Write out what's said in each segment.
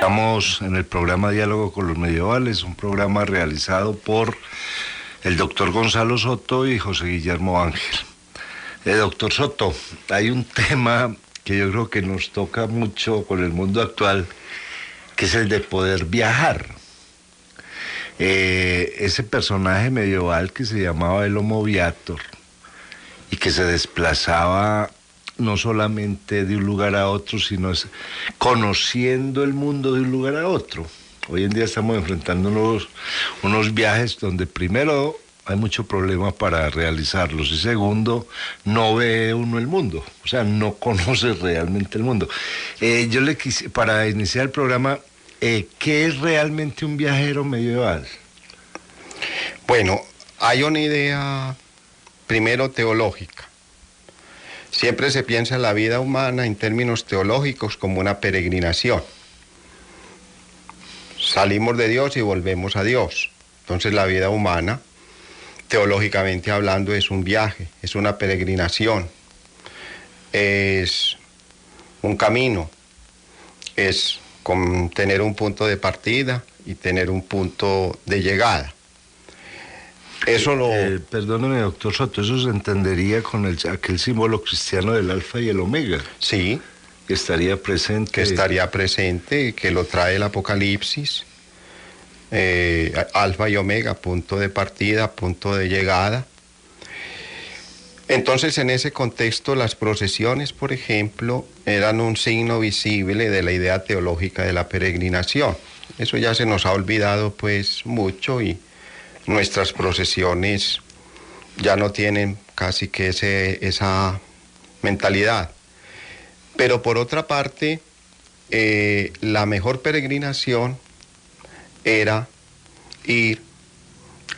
Estamos en el programa Diálogo con los Medievales, un programa realizado por el doctor Gonzalo Soto y José Guillermo Ángel. Doctor Soto, hay un tema que yo creo que nos toca mucho con el mundo actual, que es el de poder viajar. Ese personaje medieval que se llamaba el Homo Viator y que se desplazaba no solamente de un lugar a otro, sino conociendo el mundo de un lugar a otro. Hoy en día estamos enfrentando unos viajes donde primero hay mucho problema para realizarlos y segundo, no ve uno el mundo, o sea, no conoce realmente el mundo. Yo le quise, para iniciar el programa, ¿qué es realmente un viajero medieval? Bueno, hay una idea primero teológica. Siempre se piensa en la vida humana en términos teológicos como una peregrinación. Salimos de Dios y volvemos a Dios. Entonces la vida humana, teológicamente hablando, es un viaje, es una peregrinación, es un camino, es tener un punto de partida y tener un punto de llegada. Eso perdóneme, doctor Soto, eso se entendería con aquel símbolo cristiano del alfa y el omega. Sí. Que estaría presente. Que estaría presente, que lo trae el Apocalipsis. Alfa y omega, punto de partida, punto de llegada. Entonces, en ese contexto, las procesiones, por ejemplo, eran un signo visible de la idea teológica de la peregrinación. Eso ya se nos ha olvidado, pues, mucho, y nuestras procesiones ya no tienen casi que esa mentalidad. Pero por otra parte, la mejor peregrinación era ir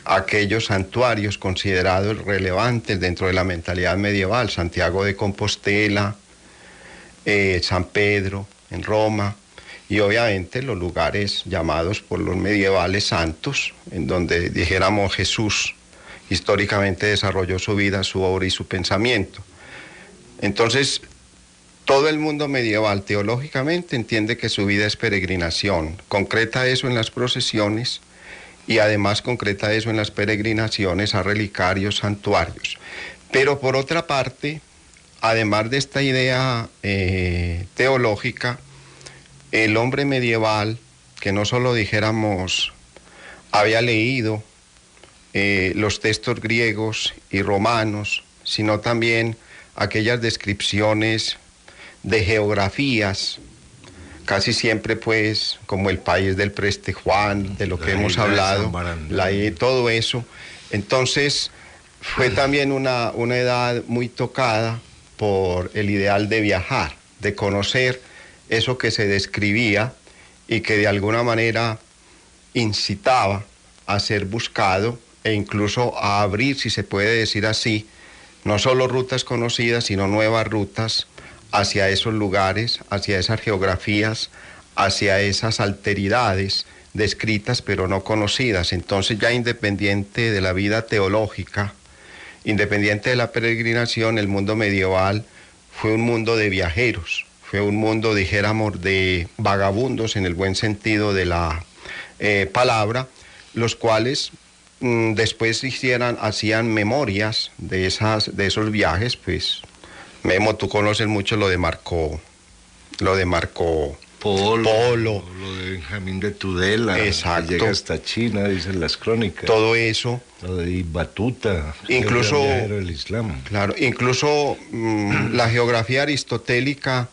a aquellos santuarios considerados relevantes dentro de la mentalidad medieval: Santiago de Compostela, San Pedro en Roma, y obviamente los lugares llamados por los medievales santos, en donde, dijéramos, Jesús históricamente desarrolló su vida, su obra y su pensamiento. Entonces, todo el mundo medieval teológicamente entiende que su vida es peregrinación, concreta eso en las procesiones y además concreta eso en las peregrinaciones a relicarios, santuarios. Pero por otra parte, además de esta idea teológica, el hombre medieval, que no solo, dijéramos, había leído los textos griegos y romanos, sino también aquellas descripciones de geografías, casi siempre pues como el país del Preste Juan, de lo que hemos hablado, todo eso. Entonces fue también una edad muy tocada por el ideal de viajar, de conocer eso que se describía y que de alguna manera incitaba a ser buscado e incluso a abrir, si se puede decir así, no solo rutas conocidas, sino nuevas rutas hacia esos lugares, hacia esas geografías, hacia esas alteridades descritas pero no conocidas. Entonces, ya independiente de la vida teológica, independiente de la peregrinación, el mundo medieval fue un mundo de viajeros, fue un mundo, dijéramos, de vagabundos en el buen sentido de la palabra, los cuales después hacían memorias de esos viajes. Pues, Memo, tú conoces mucho lo de Marco Polo, lo de Benjamín de Tudela, exacto, que llega hasta China, dicen las crónicas. Todo eso. Lo de Batuta, incluso, el viajero del Islam. Claro, incluso la geografía aristotélica,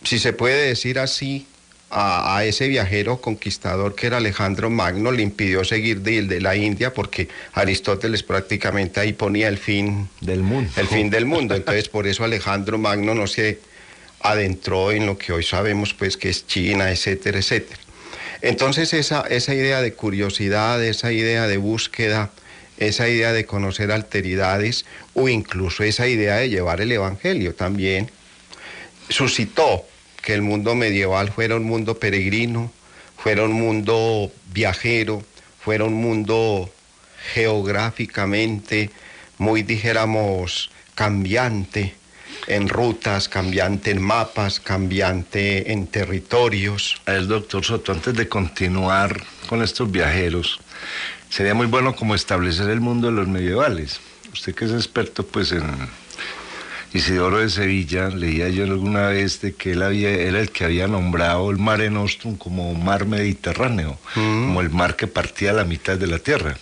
si se puede decir así, a ese viajero conquistador que era Alejandro Magno, le impidió seguir de la India, porque Aristóteles prácticamente ahí ponía el fin del mundo. El fin del mundo. Entonces, por eso Alejandro Magno no se adentró en lo que hoy sabemos, pues, que es China, etcétera, etcétera. Entonces, esa idea de curiosidad, esa idea de búsqueda, esa idea de conocer alteridades, o incluso esa idea de llevar el evangelio también, suscitó que el mundo medieval fuera un mundo peregrino, fuera un mundo viajero, fuera un mundo geográficamente muy, dijéramos, cambiante, en rutas, cambiante en mapas, cambiante en territorios. A ver, doctor Soto, antes de continuar con estos viajeros, sería muy bueno como establecer el mundo de los medievales. Usted que es experto pues en Isidoro de Sevilla, leía yo alguna vez de que era el que había nombrado el Mare Nostrum como mar Mediterráneo, como el mar que partía a la mitad de la tierra.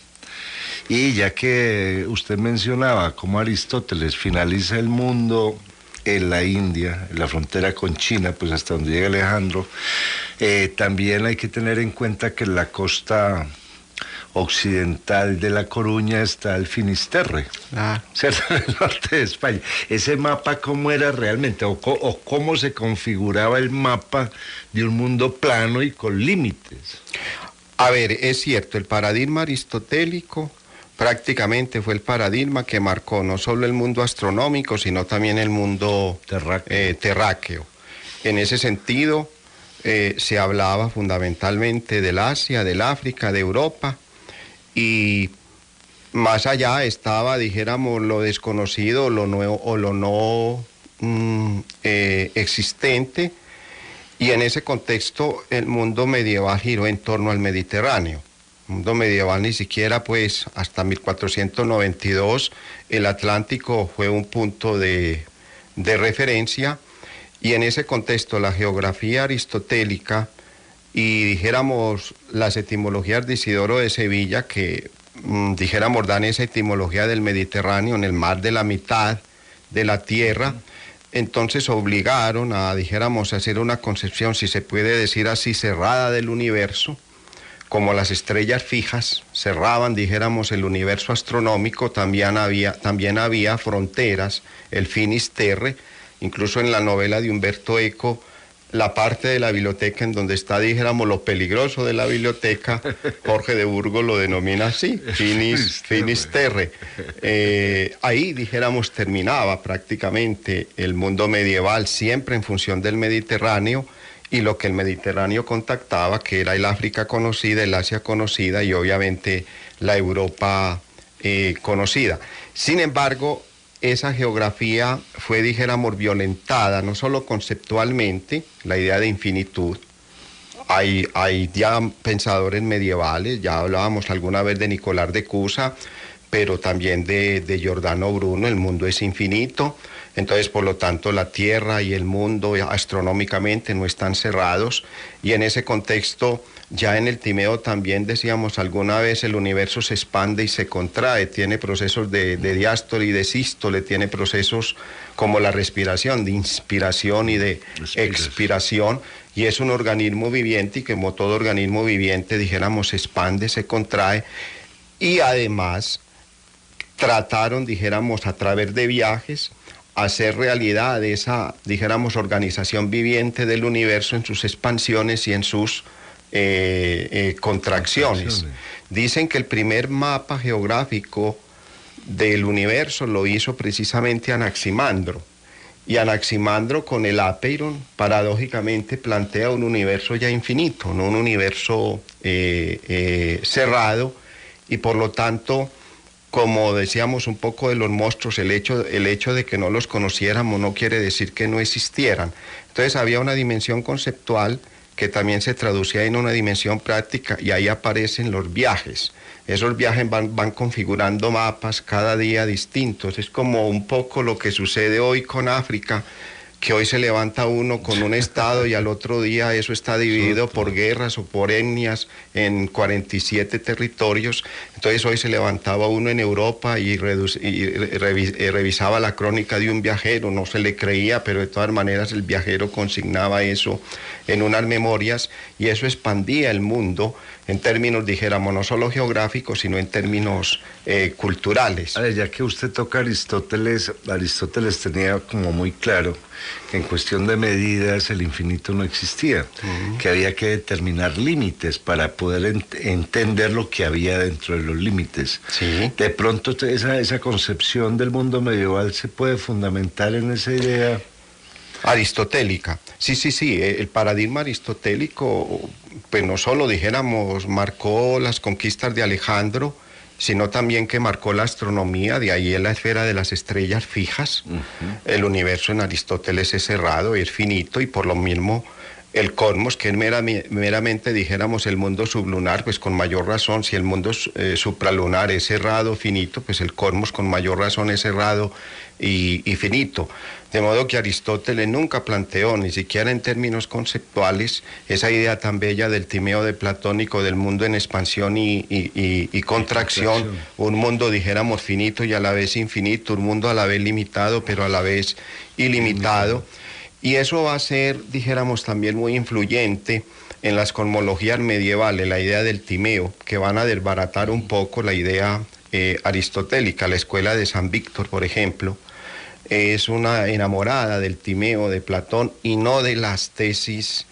Y ya que usted mencionaba cómo Aristóteles finaliza el mundo en la India, en la frontera con China, pues hasta donde llega Alejandro, también hay que tener en cuenta que en la costa occidental de La Coruña está el Finisterre, ¿cierto? En el norte de España. ¿Ese mapa cómo era realmente? ¿O cómo se configuraba el mapa de un mundo plano y con límites? A ver, es cierto, el paradigma aristotélico prácticamente fue el paradigma que marcó no solo el mundo astronómico, sino también el mundo terráqueo. En ese sentido, se hablaba fundamentalmente del Asia, del África, de Europa, y más allá estaba, dijéramos, lo desconocido, lo nuevo o lo no existente, y en ese contexto el mundo medieval giró en torno al Mediterráneo. El mundo medieval ni siquiera, pues, hasta 1492 el Atlántico fue un punto de referencia, y en ese contexto la geografía aristotélica y, dijéramos, las etimologías de Isidoro de Sevilla, que, dijéramos, dan esa etimología del Mediterráneo, en el mar de la mitad de la tierra, entonces obligaron a, dijéramos, a hacer una concepción, si se puede decir así, cerrada del universo, como las estrellas fijas cerraban, dijéramos, el universo astronómico, también había fronteras, el Finisterre. Incluso en la novela de Humberto Eco, la parte de la biblioteca en donde está, dijéramos, lo peligroso de la biblioteca, Jorge de Burgos lo denomina así, Finisterre. Ahí, dijéramos, terminaba prácticamente el mundo medieval, siempre en función del Mediterráneo, y lo que el Mediterráneo contactaba, que era el África conocida, el Asia conocida y obviamente la Europa conocida. Sin embargo, esa geografía fue, dijéramos, violentada, no solo conceptualmente, la idea de infinitud. Hay ya pensadores medievales, ya hablábamos alguna vez de Nicolás de Cusa, pero también de Giordano Bruno, el mundo es infinito. Entonces, por lo tanto, la Tierra y el mundo astronómicamente no están cerrados, y en ese contexto, ya en el Timeo también decíamos alguna vez, el universo se expande y se contrae, tiene procesos de diástole y de sístole, tiene procesos como la respiración, de inspiración y de expiración, y es un organismo viviente, y como todo organismo viviente, dijéramos, se expande, se contrae, y además trataron, dijéramos, a través de viajes, hacer realidad esa, dijéramos, organización viviente del universo en sus expansiones y en sus contracciones. Dicen que el primer mapa geográfico del universo lo hizo precisamente Anaximandro, y Anaximandro con el Apeiron paradójicamente plantea un universo ya infinito, no un universo cerrado, y por lo tanto, como decíamos un poco de los monstruos, el hecho de que no los conociéramos no quiere decir que no existieran. Entonces había una dimensión conceptual que también se traducía en una dimensión práctica, y ahí aparecen los viajes. Esos viajes van configurando mapas cada día distintos. Es como un poco lo que sucede hoy con África, que hoy se levanta uno con un estado y al otro día eso está dividido por guerras o por etnias en 47 territorios. Entonces hoy se levantaba uno en Europa y revisaba la crónica de un viajero, no se le creía, pero de todas maneras el viajero consignaba eso en unas memorias, y eso expandía el mundo en términos, dijéramos, no solo geográficos, sino en términos culturales. A ver, ya que usted toca Aristóteles tenía como muy claro que en cuestión de medidas el infinito no existía, que había que determinar límites para poder entender lo que había dentro de los límites. Sí. De pronto esa concepción del mundo medieval se puede fundamentar en esa idea aristotélica. Sí, el paradigma aristotélico, pues no solo, dijéramos, marcó las conquistas de Alejandro sino también que marcó la astronomía, de ahí en la esfera de las estrellas fijas. El universo en Aristóteles es cerrado, es finito, y por lo mismo el cosmos, que es meramente, dijéramos, el mundo sublunar, pues con mayor razón, si el mundo supralunar es cerrado, finito, pues el cosmos con mayor razón es cerrado y finito. De modo que Aristóteles nunca planteó, ni siquiera en términos conceptuales, esa idea tan bella del timeo de platónico, del mundo en expansión y contracción, un mundo, dijéramos, finito y a la vez infinito, un mundo a la vez limitado, pero a la vez ilimitado. Y eso va a ser, dijéramos, también muy influyente en las cosmologías medievales, la idea del timeo, que van a desbaratar un poco la idea aristotélica. La escuela de San Víctor, por ejemplo, es una enamorada del timeo de Platón y no de las tesis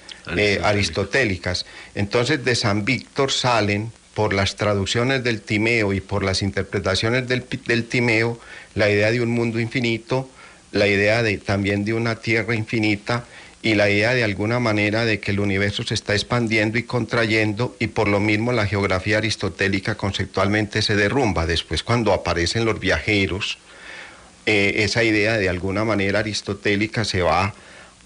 aristotélicas. Entonces, de San Víctor salen, por las traducciones del timeo y por las interpretaciones del timeo, la idea de un mundo infinito, la idea también de una tierra infinita y la idea de alguna manera de que el universo se está expandiendo y contrayendo, y por lo mismo la geografía aristotélica conceptualmente se derrumba. Después, cuando aparecen los viajeros, esa idea de alguna manera aristotélica se va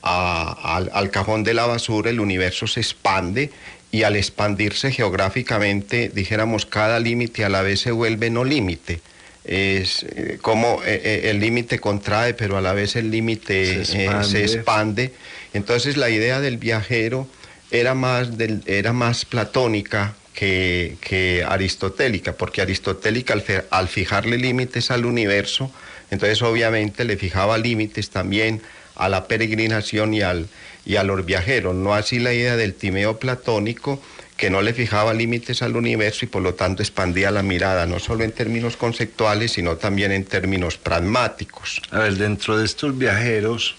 al cajón de la basura, el universo se expande, y al expandirse geográficamente, dijéramos, cada límite a la vez se vuelve no límite. Es como el límite contrae, pero a la vez el límite se expande. Entonces la idea del viajero era más platónica que aristotélica, porque aristotélica al fijarle límites al universo, entonces obviamente le fijaba límites también a la peregrinación y a los viajeros. No así la idea del timeo platónico, que no le fijaba límites al universo y por lo tanto expandía la mirada, no solo en términos conceptuales, sino también en términos pragmáticos. A ver, dentro de estos viajeros,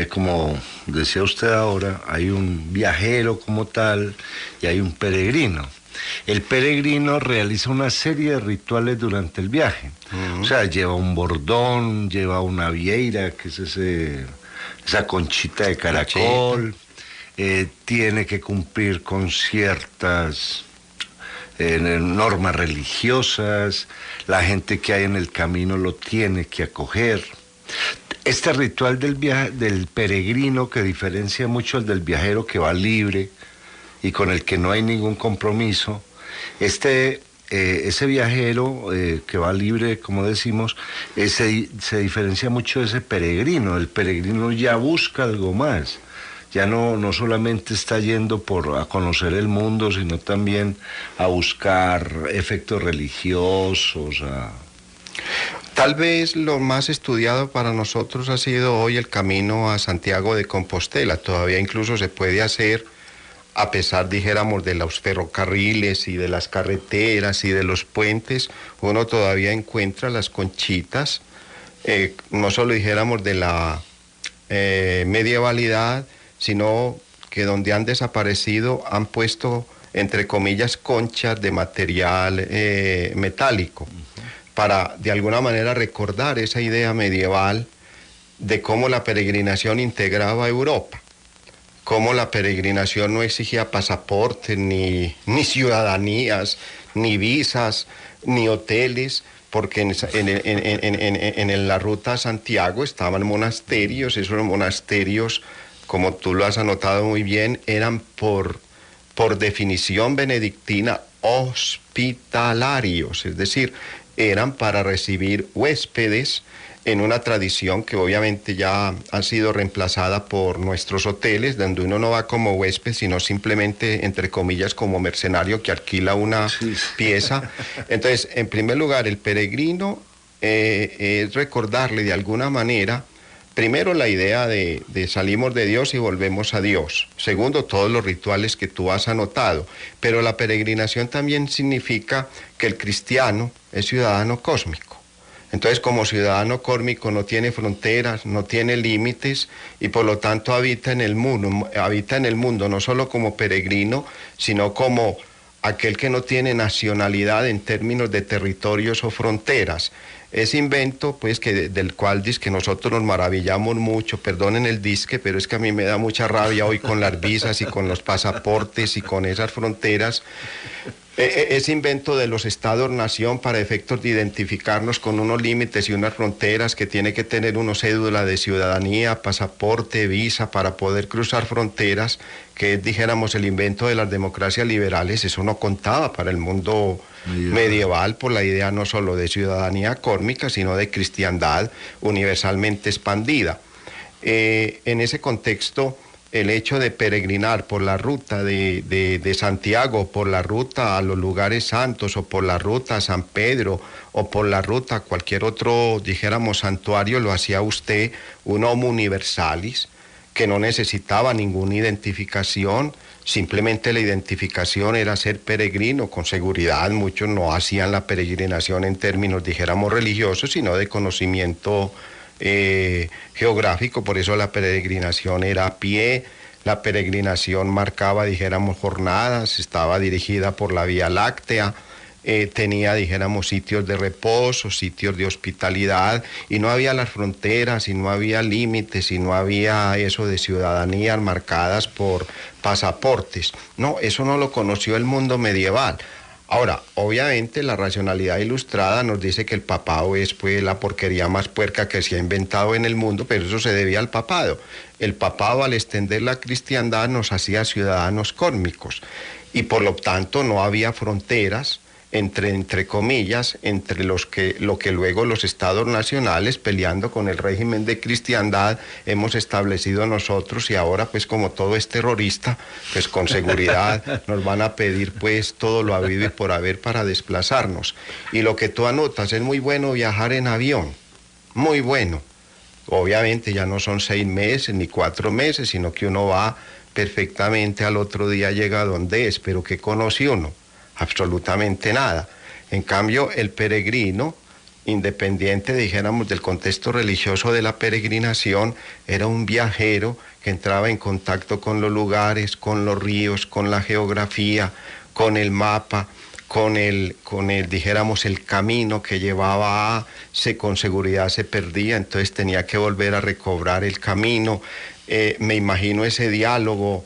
como decía usted ahora, hay un viajero como tal y hay un peregrino. El peregrino realiza una serie de rituales durante el viaje. O sea, lleva un bordón, lleva una vieira, que es esa conchita de caracol. Tiene que cumplir con ciertas normas religiosas, la gente que hay en el camino lo tiene que acoger. Este ritual del peregrino, que diferencia mucho al del viajero que va libre y con el que no hay ningún compromiso, ese viajero que va libre, como decimos, se diferencia mucho de ese peregrino. El peregrino ya busca algo más. Ya no solamente está yendo a conocer el mundo, sino también a buscar efectos religiosos. Tal vez lo más estudiado para nosotros ha sido hoy el camino a Santiago de Compostela. Todavía incluso se puede hacer, a pesar, dijéramos, de los ferrocarriles y de las carreteras y de los puentes, uno todavía encuentra las conchitas, no solo dijéramos de la medievalidad, sino que donde han desaparecido han puesto, entre comillas, conchas de material metálico, para de alguna manera recordar esa idea medieval de cómo la peregrinación integraba a Europa, cómo la peregrinación no exigía pasaportes, ni ciudadanías, ni visas, ni hoteles, porque en la ruta a Santiago estaban monasterios. Esos monasterios, como tú lo has anotado muy bien, eran por definición benedictina hospitalarios, es decir, eran para recibir huéspedes en una tradición que obviamente ya ha sido reemplazada por nuestros hoteles, donde uno no va como huésped, sino simplemente, entre comillas, como mercenario que alquila una pieza. Entonces, en primer lugar, el peregrino es recordarle de alguna manera, primero, la idea de salimos de Dios y volvemos a Dios. Segundo, todos los rituales que tú has anotado. Pero la peregrinación también significa que el cristiano es ciudadano cósmico. Entonces, como ciudadano cósmico no tiene fronteras, no tiene límites y por lo tanto habita en el mundo no solo como peregrino, sino como aquel que no tiene nacionalidad en términos de territorios o fronteras. Ese invento, pues, del cual que nosotros nos maravillamos mucho, perdonen el disque, pero es que a mí me da mucha rabia hoy con las visas y con los pasaportes y con esas fronteras, Ese invento de los estados-nación para efectos de identificarnos con unos límites y unas fronteras, que tiene que tener uno cédula de ciudadanía, pasaporte, visa para poder cruzar fronteras, que es, dijéramos, el invento de las democracias liberales, eso no contaba para el mundo medieval por la idea no solo de ciudadanía cósmica, sino de cristiandad universalmente expandida. En ese contexto, el hecho de peregrinar por la ruta de Santiago, por la ruta a los lugares santos, o por la ruta a San Pedro, o por la ruta a cualquier otro, dijéramos, santuario, lo hacía usted un homo universalis, que no necesitaba ninguna identificación, simplemente la identificación era ser peregrino. Con seguridad muchos no hacían la peregrinación en términos, dijéramos, religiosos, sino de conocimiento geográfico. Por eso la peregrinación era a pie, la peregrinación marcaba, dijéramos, jornadas, estaba dirigida por la Vía Láctea, tenía, dijéramos, sitios de reposo, sitios de hospitalidad, y no había las fronteras, y no había límites, y no había eso de ciudadanías marcadas por pasaportes. No, eso no lo conoció el mundo medieval. Ahora, obviamente la racionalidad ilustrada nos dice que el papado es, pues, la porquería más puerca que se ha inventado en el mundo, pero eso se debía al papado. El papado, al extender la cristiandad, nos hacía ciudadanos cósmicos, y por lo tanto no había fronteras entre comillas, entre lo que luego los estados nacionales, peleando con el régimen de cristiandad, hemos establecido nosotros. Y ahora, pues, como todo es terrorista, pues con seguridad nos van a pedir, pues, todo lo habido y por haber para desplazarnos. Y lo que tú anotas, es muy bueno viajar en avión, muy bueno. Obviamente ya no son 6 meses ni 4 meses, sino que uno va perfectamente, al otro día llega a donde es. Pero ¿qué conoce uno? Absolutamente nada. En cambio, el peregrino, independiente, dijéramos, del contexto religioso de la peregrinación, era un viajero que entraba en contacto con los lugares, con los ríos, con la geografía, con el mapa, con el dijéramos, el camino que llevaba con seguridad se perdía, entonces tenía que volver a recobrar el camino. Me imagino ese diálogo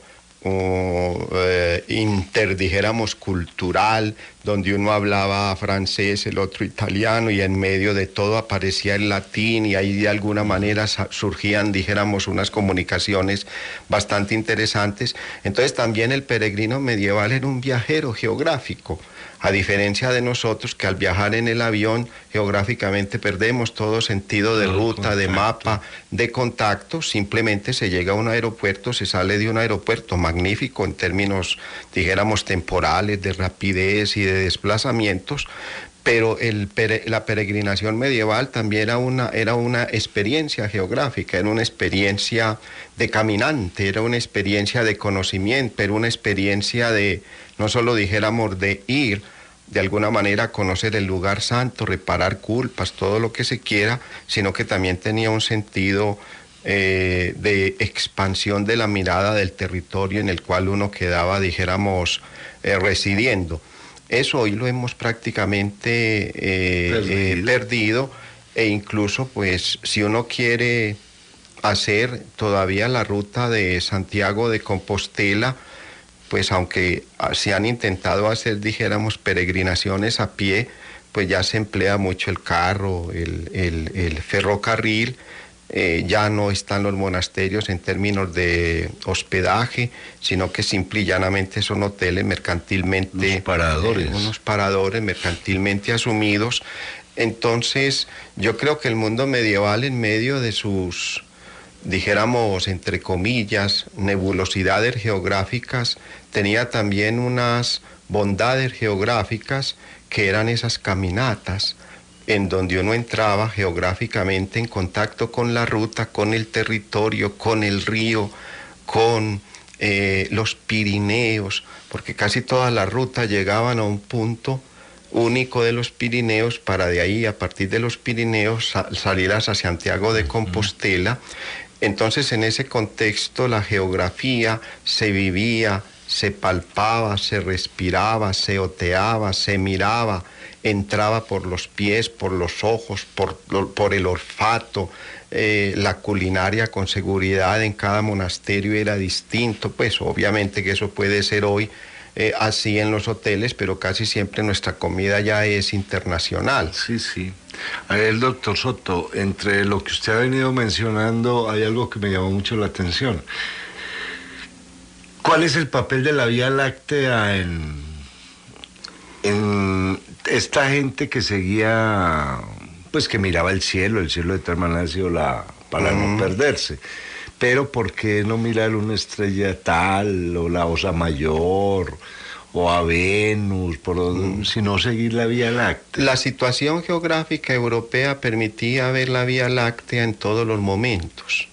dijéramos, cultural, donde uno hablaba francés, el otro italiano, y en medio de todo aparecía el latín, y ahí de alguna manera surgían, dijéramos, unas comunicaciones bastante interesantes. Entonces también el peregrino medieval era un viajero geográfico, a diferencia de nosotros, que al viajar en el avión geográficamente perdemos todo sentido de ruta, de mapa, de contacto. Simplemente se llega a un aeropuerto, se sale de un aeropuerto magnífico en términos, dijéramos, temporales, de rapidez y de desplazamientos. Pero la peregrinación medieval también era una experiencia geográfica, era una experiencia de caminante, era una experiencia de conocimiento, era una experiencia de, no solo, dijéramos, de ir de alguna manera a conocer el lugar santo, reparar culpas, todo lo que se quiera, sino que también tenía un sentido de expansión de la mirada del territorio en el cual uno quedaba, dijéramos, residiendo. Eso hoy lo hemos prácticamente perdido, e incluso, pues, si uno quiere hacer todavía la ruta de Santiago de Compostela, pues aunque se han intentado hacer, dijéramos, peregrinaciones a pie, pues ya se emplea mucho el carro, el ferrocarril. Ya no están los monasterios en términos de hospedaje, sino que simple y llanamente son hoteles mercantilmente... unos paradores mercantilmente asumidos. Entonces, yo creo que el mundo medieval, en medio de sus, dijéramos, entre comillas, nebulosidades geográficas, tenía también unas bondades geográficas, que eran esas caminatas, en donde uno entraba geográficamente en contacto con la ruta, con el territorio, con el río, con los Pirineos, porque casi todas las rutas llegaban a un punto único de los Pirineos, para de ahí, a partir de los Pirineos, salir hacia Santiago de Compostela. Entonces, en ese contexto, la geografía se vivía, se palpaba, se respiraba, se oteaba, se miraba, entraba por los pies, por los ojos, por el olfato. La culinaria, con seguridad, en cada monasterio era distinto. Pues obviamente que eso puede ser hoy así en los hoteles, pero casi siempre nuestra comida ya es internacional. Sí, sí. A ver, doctor Soto, entre lo que usted ha venido mencionando, hay algo que me llamó mucho la atención. ¿Cuál es el papel de la Vía Láctea en esta gente que seguía, pues que miraba el cielo de tal manera ha sido para no perderse? Pero ¿por qué no mirar una estrella tal, o la Osa Mayor, o a Venus, sino seguir la Vía Láctea? La situación geográfica europea permitía ver la Vía Láctea en todos los momentos.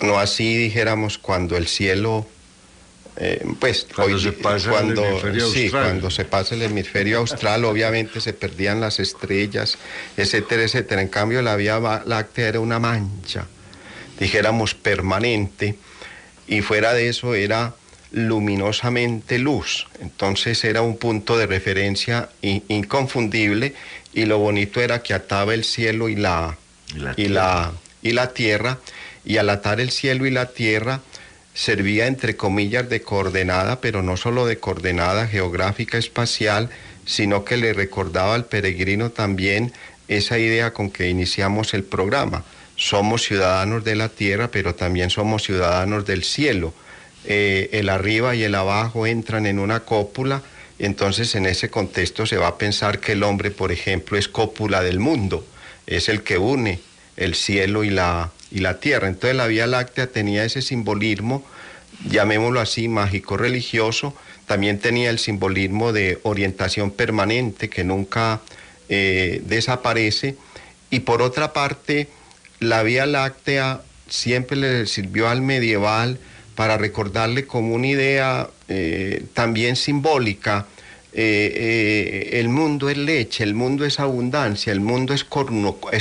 No así dijéramos cuando el cielo... cuando se pasa el hemisferio austral. Sí, cuando se pasa el hemisferio austral, obviamente se perdían las estrellas, etcétera, etcétera. En cambio, la Vía Láctea era una mancha, dijéramos, permanente, y fuera de eso era luminosamente luz. Entonces era un punto de referencia inconfundible, y lo bonito era que ataba el cielo y la tierra, y al atar el cielo y la tierra, servía entre comillas de coordenada, pero no solo de coordenada geográfica espacial, sino que le recordaba al peregrino también esa idea con que iniciamos el programa. Somos ciudadanos de la tierra, pero también somos ciudadanos del cielo. El arriba y el abajo entran en una cópula, y entonces en ese contexto se va a pensar que el hombre, por ejemplo, es cópula del mundo, es el que une el cielo y la tierra. Entonces la Vía Láctea tenía ese simbolismo, llamémoslo así, mágico-religioso. También tenía el simbolismo de orientación permanente que nunca desaparece. Y por otra parte, la Vía Láctea siempre le sirvió al medieval para recordarle como una idea también simbólica. El mundo es leche, el mundo es abundancia, el mundo es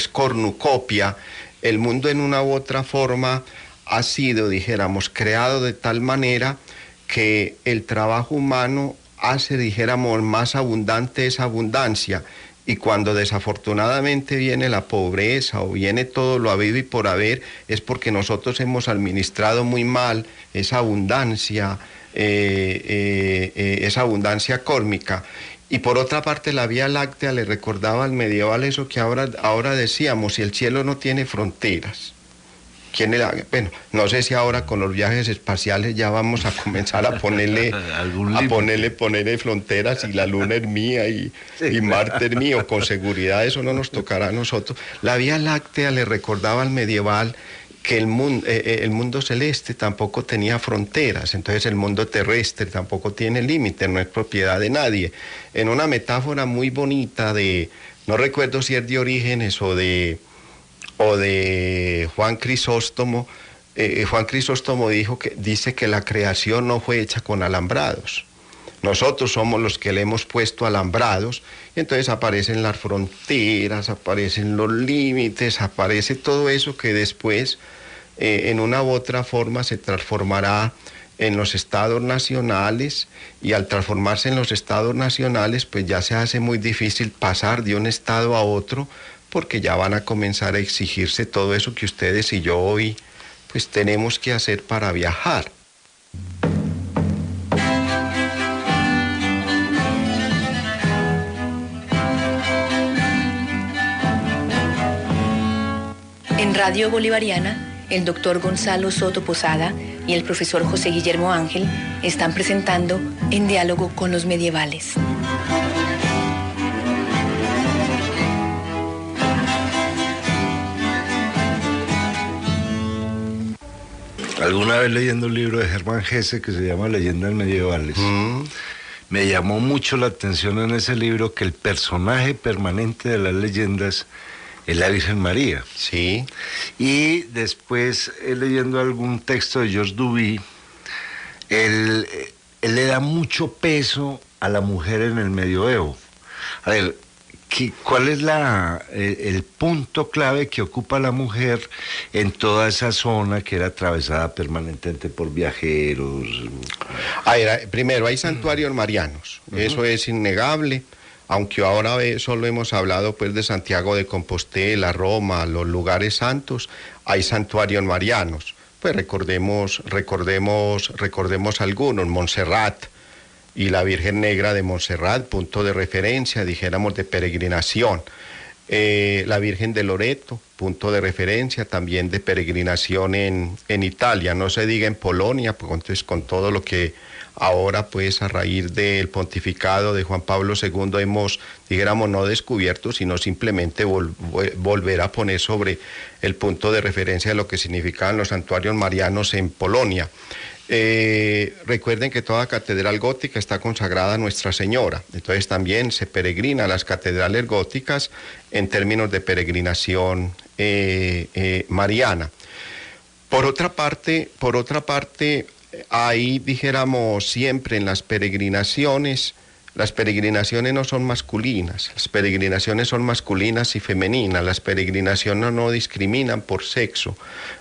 cornucopia. El mundo en una u otra forma ha sido, dijéramos, creado de tal manera que el trabajo humano hace, dijéramos, más abundante esa abundancia. Y cuando desafortunadamente viene la pobreza o viene todo lo habido y por haber, es porque nosotros hemos administrado muy mal esa abundancia cósmica. Y por otra parte, la Vía Láctea le recordaba al medieval eso que ahora decíamos: si el cielo no tiene fronteras, bueno, no sé si ahora con los viajes espaciales ya vamos a comenzar a ponerle fronteras, y la luna es mía y Marte es mío. Con seguridad eso no nos tocará a nosotros. La Vía Láctea le recordaba al medieval que el mundo celeste tampoco tenía fronteras, entonces el mundo terrestre tampoco tiene límites, no es propiedad de nadie. En una metáfora muy bonita no recuerdo si es de Orígenes o de Juan Crisóstomo, Juan Crisóstomo dice que la creación no fue hecha con alambrados. Nosotros somos los que le hemos puesto alambrados, y entonces aparecen las fronteras, aparecen los límites, aparece todo eso que después, en una u otra forma, se transformará en los estados nacionales, y al transformarse en los estados nacionales, pues ya se hace muy difícil pasar de un estado a otro, porque ya van a comenzar a exigirse todo eso que ustedes y yo hoy, pues tenemos que hacer para viajar. En Radio Bolivariana, el doctor Gonzalo Soto Posada y el profesor José Guillermo Ángel están presentando En Diálogo con los Medievales. Alguna vez leyendo un libro de Hermann Hesse que se llama Leyendas Medievales, me llamó mucho la atención en ese libro que el personaje permanente de las leyendas es la Virgen María. Sí. Y después, leyendo algún texto de Georges Duby, él le da mucho peso a la mujer en el medioevo. A ver, ¿cuál es el punto clave que ocupa la mujer en toda esa zona que era atravesada permanentemente por viajeros? Primero, hay santuarios marianos, eso es innegable. Aunque ahora solo hemos hablado pues de Santiago de Compostela, Roma, los lugares santos, hay santuarios marianos. Pues recordemos algunos: Montserrat, y la Virgen Negra de Montserrat, punto de referencia, dijéramos, de peregrinación. La Virgen de Loreto, punto de referencia también de peregrinación en Italia, no se diga en Polonia, pues entonces con todo lo que ahora pues a raíz del pontificado de Juan Pablo II hemos, dijéramos, no descubierto, sino simplemente volver a poner sobre el punto de referencia de lo que significaban los santuarios marianos en Polonia. Recuerden que toda catedral gótica está consagrada a Nuestra Señora, entonces también se peregrina a las catedrales góticas en términos de peregrinación mariana. Por otra parte, ahí dijéramos siempre en las peregrinaciones no son masculinas, las peregrinaciones son masculinas y femeninas, las peregrinaciones no discriminan por sexo,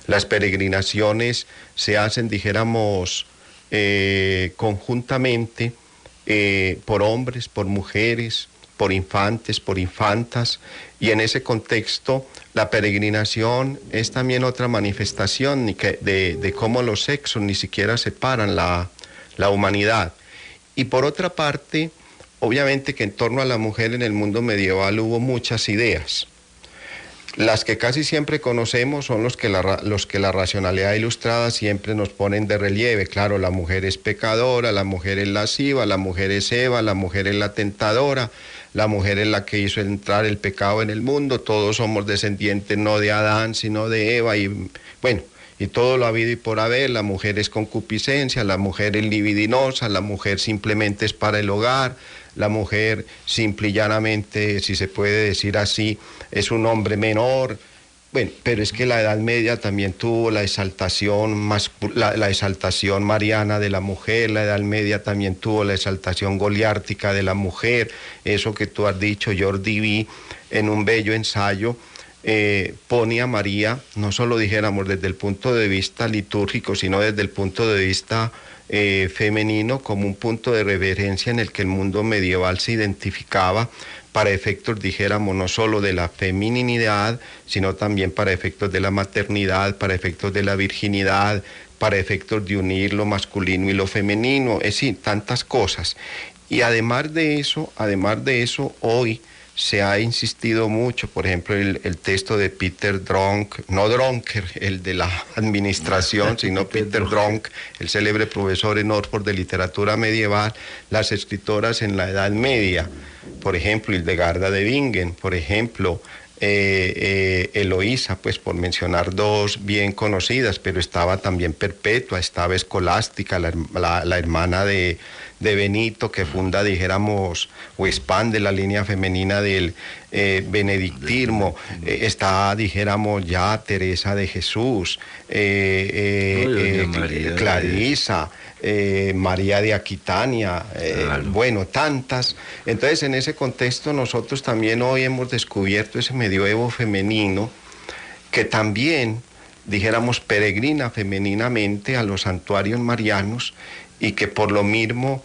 las peregrinaciones se hacen, dijéramos, conjuntamente por hombres, por mujeres, por infantes, por infantas, y en ese contexto la peregrinación es también otra manifestación de cómo los sexos ni siquiera separan la humanidad. Y por otra parte, obviamente que en torno a la mujer en el mundo medieval hubo muchas ideas. Las que casi siempre conocemos son los que la racionalidad ilustrada siempre nos ponen de relieve. Claro, la mujer es pecadora, la mujer es lasciva, la mujer es Eva, la mujer es la tentadora, la mujer es la que hizo entrar el pecado en el mundo, todos somos descendientes no de Adán, sino de Eva, y bueno, y todo lo habido y por haber. La mujer es concupiscencia, la mujer es libidinosa, la mujer simplemente es para el hogar, la mujer simple y llanamente, si se puede decir así, es un hombre menor. Bueno, pero es que la Edad Media también tuvo la exaltación, la exaltación mariana de la mujer, la Edad Media también tuvo la exaltación goliártica de la mujer, eso que tú has dicho, Jordi V, en un bello ensayo, pone a María, no solo dijéramos desde el punto de vista litúrgico, sino desde el punto de vista femenino, como un punto de reverencia en el que el mundo medieval se identificaba para efectos, dijéramos, no solo de la feminidad, sino también para efectos de la maternidad, para efectos de la virginidad, para efectos de unir lo masculino y lo femenino, es decir, tantas cosas. Y además de eso, hoy se ha insistido mucho, por ejemplo, el texto de Peter Dronk, no Dronker, el de la administración, sino Peter Dronk, el célebre profesor en Oxford de literatura medieval, las escritoras en la Edad Media, por ejemplo, Hildegarda de Bingen, por ejemplo, Eloísa, pues por mencionar dos bien conocidas, pero estaba también Perpetua, estaba Escolástica, la hermana de Benito, que funda, dijéramos, o expande la línea femenina del benedictismo, está, dijéramos, ya Teresa de Jesús, Clarisa, María de Aquitania, claro. Bueno, tantas. Entonces, en ese contexto, nosotros también hoy hemos descubierto ese medioevo femenino que también, dijéramos, peregrina femeninamente a los santuarios marianos y que por lo mismo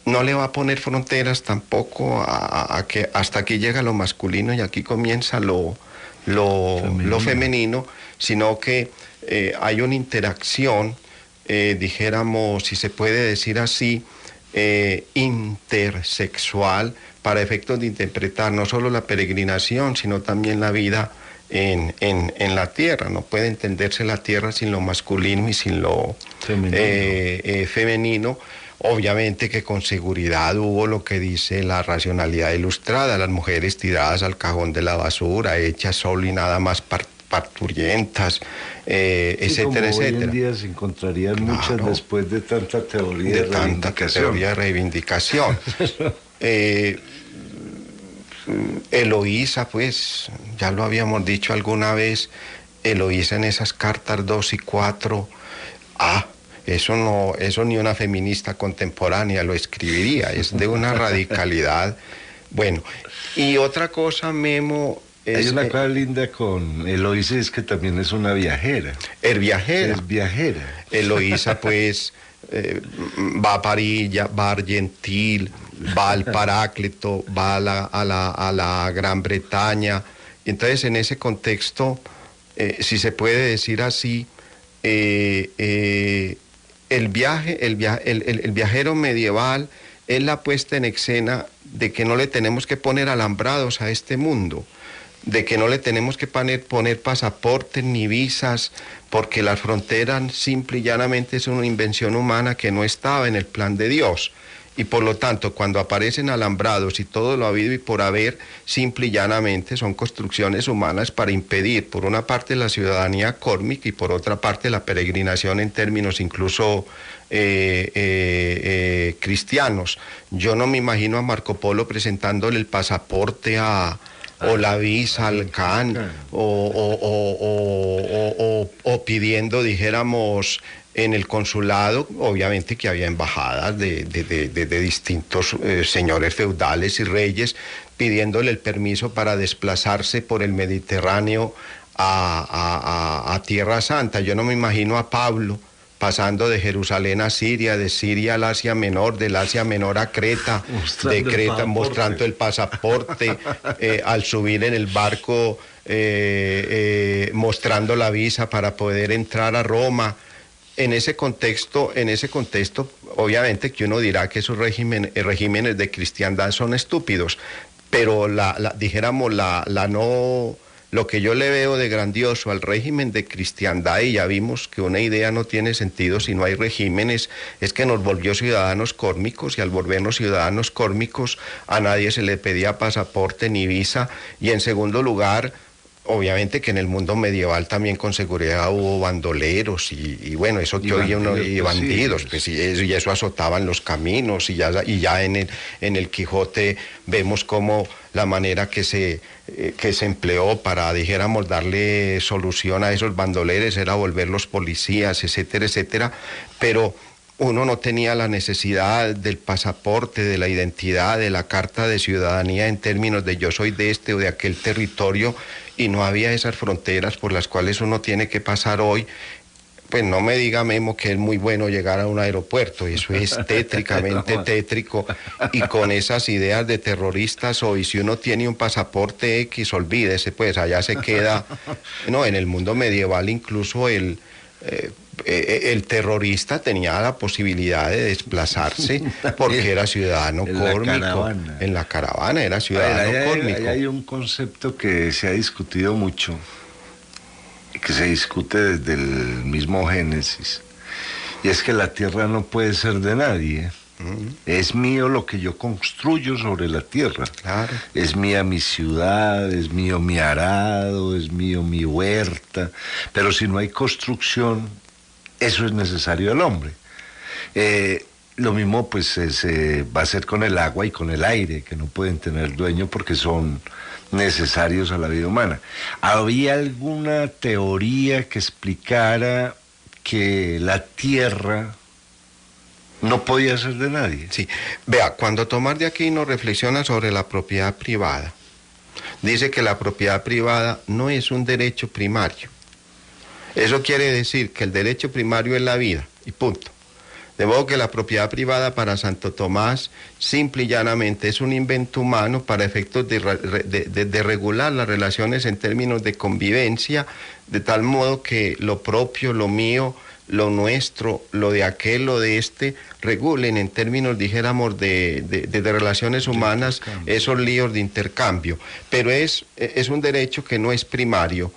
no le va a poner fronteras tampoco a que hasta aquí llega lo masculino y aquí comienza lo femenino, sino que hay una interacción, dijéramos, si se puede decir así, intersexual para efectos de interpretar no solo la peregrinación, sino también la vida en la tierra. No puede entenderse la tierra sin lo masculino y sin lo femenino. Obviamente que con seguridad hubo lo que dice la racionalidad ilustrada, las mujeres tiradas al cajón de la basura, hechas solo y nada más parturientas, etcétera, etcétera. Hoy en día se encontrarían, claro, muchas después de tanta teoría de reivindicación. Eloísa, pues, ya lo habíamos dicho alguna vez, Eloísa en esas cartas 2 y 4, eso ni una feminista contemporánea lo escribiría, es de una radicalidad. Bueno, y otra cosa, Memo, hay una cosa linda con Eloísa, es que también es una viajera. Es viajera. Eloísa, pues, va a París, va a Argentil, va al Paráclito, va a la Gran Bretaña. Entonces, en ese contexto, si se puede decir así, el viajero medieval es la puesta en escena de que no le tenemos que poner alambrados a este mundo, de que no le tenemos que poner pasaportes ni visas, porque las fronteras simple y llanamente es una invención humana que no estaba en el plan de Dios. Y por lo tanto, cuando aparecen alambrados y todo lo habido y por haber, simple y llanamente son construcciones humanas para impedir, por una parte, la ciudadanía kórmica y por otra parte, la peregrinación en términos incluso cristianos. Yo no me imagino a Marco Polo presentándole el pasaporte o la visa al Khan, o pidiendo, dijéramos, en el consulado, obviamente que había embajadas de distintos señores feudales y reyes, pidiéndole el permiso para desplazarse por el Mediterráneo a Tierra Santa. Yo no me imagino a Pablo pasando de Jerusalén a Siria, de Siria al Asia Menor, del Asia Menor a Creta, de Creta mostrando el pasaporte, al subir en el barco mostrando la visa para poder entrar a Roma. En ese contexto, obviamente que uno dirá que esos regímenes de cristiandad son estúpidos, pero lo que yo le veo de grandioso al régimen de cristiandad, y ya vimos que una idea no tiene sentido si no hay regímenes, es que nos volvió ciudadanos kórmicos, y al volvernos ciudadanos kórmicos a nadie se le pedía pasaporte ni visa, y en segundo lugar, obviamente que en el mundo medieval también con seguridad hubo bandoleros y bueno, eso que oye uno, y bandidos, pues, y eso azotaban los caminos, y ya en el Quijote vemos cómo la manera que se empleó para, dijéramos, darle solución a esos bandoleros era volverlos policías, etcétera, etcétera, pero uno no tenía la necesidad del pasaporte, de la identidad, de la carta de ciudadanía en términos de yo soy de este o de aquel territorio, y no había esas fronteras por las cuales uno tiene que pasar hoy. Pues no me diga, Memo, que es muy bueno llegar a un aeropuerto, eso es tétricamente tétrico, y con esas ideas de terroristas hoy, si uno tiene un pasaporte X, olvídese, pues allá se queda. No, en el mundo medieval incluso el terrorista tenía la posibilidad de desplazarse porque era ciudadano kórmico. En la caravana era ciudadano kórmico. Hay un concepto que se ha discutido mucho, que se discute desde el mismo Génesis, y es que la tierra no puede ser de nadie. Es mío lo que yo construyo sobre la tierra. Claro. Es mía mi ciudad, es mío mi arado, es mío mi huerta, pero si no hay construcción, eso es necesario al hombre. Lo mismo pues va a ser con el agua y con el aire, que no pueden tener dueño porque son necesarios a la vida humana. ¿Había alguna teoría que explicara que la tierra no podía ser de nadie? Sí. Vea, cuando Tomás de Aquino reflexiona sobre la propiedad privada, dice que la propiedad privada no es un derecho primario. Eso quiere decir que el derecho primario es la vida, y punto. De modo que la propiedad privada para Santo Tomás, simple y llanamente, es un invento humano para efectos de regular las relaciones en términos de convivencia, de tal modo que lo propio, lo mío, lo nuestro, lo de aquel, lo de este, regulen en términos, dijéramos, de relaciones humanas esos líos de intercambio. Pero es un derecho que no es primario.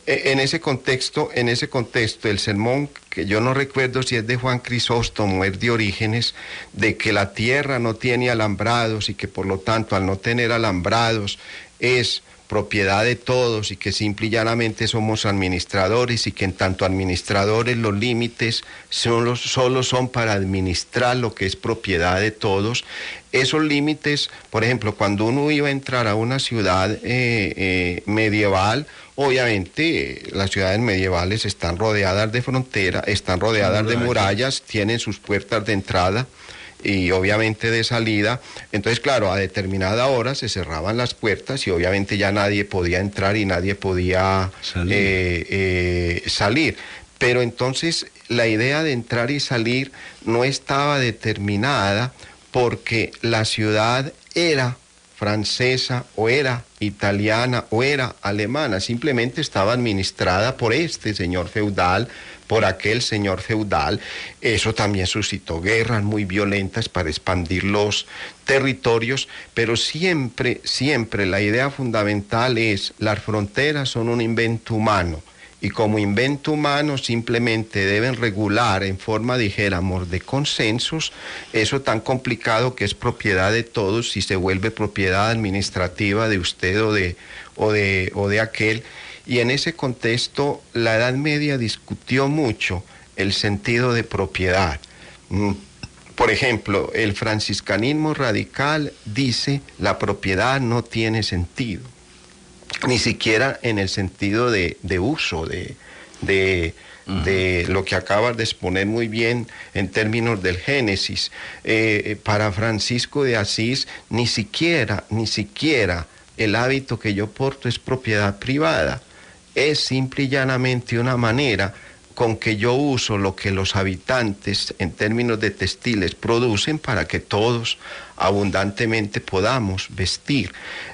En ese contexto, el sermón, que yo no recuerdo si es de Juan Crisóstomo o es de Orígenes, de que la tierra no tiene alambrados y que por lo tanto al no tener alambrados es propiedad de todos, y que simple y llanamente somos administradores, y que en tanto administradores los límites solo son para administrar lo que es propiedad de todos. Esos límites, por ejemplo, cuando uno iba a entrar a una ciudad medieval, obviamente las ciudades medievales están rodeadas de frontera, están rodeadas de murallas, tienen sus puertas de entrada y obviamente de salida. Entonces, claro, a determinada hora se cerraban las puertas y obviamente ya nadie podía entrar y nadie podía salir. Pero entonces la idea de entrar y salir no estaba determinada porque la ciudad era francesa, o era italiana, o era alemana, simplemente estaba administrada por este señor feudal, por aquel señor feudal. Eso también suscitó guerras muy violentas para expandir los territorios, pero siempre, siempre la idea fundamental es: las fronteras son un invento humano, y como invento humano simplemente deben regular en forma, dijéramos, de consensos, eso tan complicado que es propiedad de todos, si se vuelve propiedad administrativa de usted o de aquel. Y en ese contexto la Edad Media discutió mucho el sentido de propiedad. Por ejemplo, el franciscanismo radical dice: la propiedad no tiene sentido, ni siquiera en el sentido de uso, de lo que acabas de exponer muy bien en términos del Génesis. Para Francisco de Asís, ni siquiera el hábito que yo porto es propiedad privada. Es simple y llanamente una manera con que yo uso lo que los habitantes en términos de textiles producen para que todos abundantemente podamos vestir.